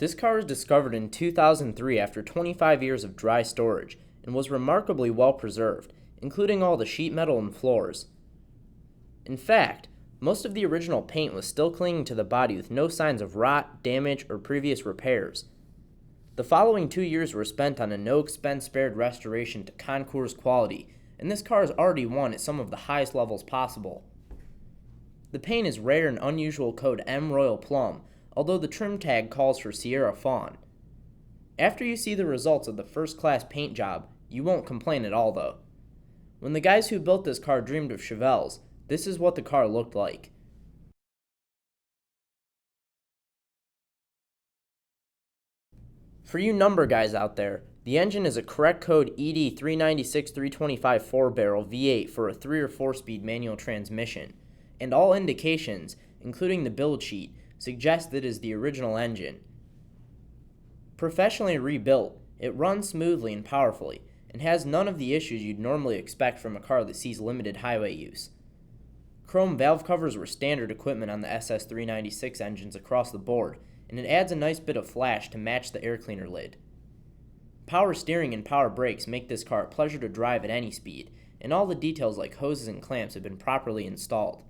This car was discovered in 2003 after 25 years of dry storage and was remarkably well preserved, including all the sheet metal and floors. In fact, most of the original paint was still clinging to the body with no signs of rot, damage, or previous repairs. The following 2 years were spent on a no-expense-spared restoration to concours quality, and this car has already won at some of the highest levels possible. The paint is rare and unusual code M Royal Plum, although the trim tag calls for Sierra Fawn. After you see the results of the first-class paint job, you won't complain at all though. When the guys who built this car dreamed of Chevelles, this is what the car looked like. For you number guys out there, the engine is a correct code ED396 325 4-barrel V8 for a 3 or 4-speed manual transmission, and all indications, including the build sheet, suggest that it is the original engine. Professionally rebuilt, it runs smoothly and powerfully, and has none of the issues you'd normally expect from a car that sees limited highway use. Chrome valve covers were standard equipment on the SS396 engines across the board, and it adds a nice bit of flash to match the air cleaner lid. Power steering and power brakes make this car a pleasure to drive at any speed, and all the details like hoses and clamps have been properly installed.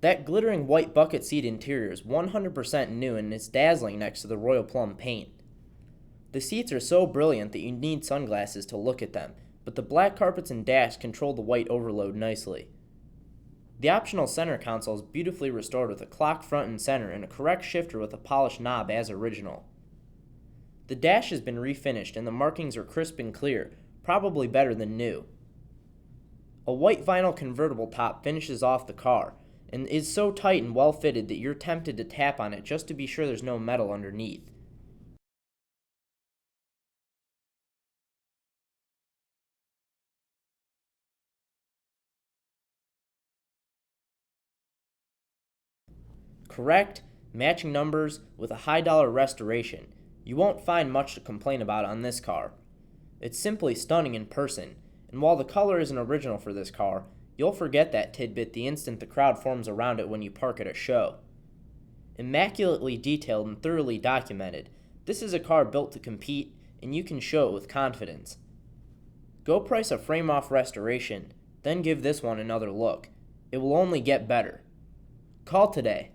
That glittering white bucket seat interior is 100% new and it's dazzling next to the Royal Plum paint. The seats are so brilliant that you need sunglasses to look at them, but the black carpets and dash control the white overload nicely. The optional center console is beautifully restored with a clock front and center and a correct shifter with a polished knob as original. The dash has been refinished and the markings are crisp and clear, probably better than new. A white vinyl convertible top finishes off the car, and is so tight and well fitted that you're tempted to tap on it just to be sure there's no metal underneath. Correct, matching numbers with a high-dollar restoration. You won't find much to complain about on this car. It's simply stunning in person, and while the color isn't original for this car, you'll forget that tidbit the instant the crowd forms around it when you park at a show. Immaculately detailed and thoroughly documented, this is a car built to compete, and you can show it with confidence. Go price a frame-off restoration, then give this one another look. It will only get better. Call today.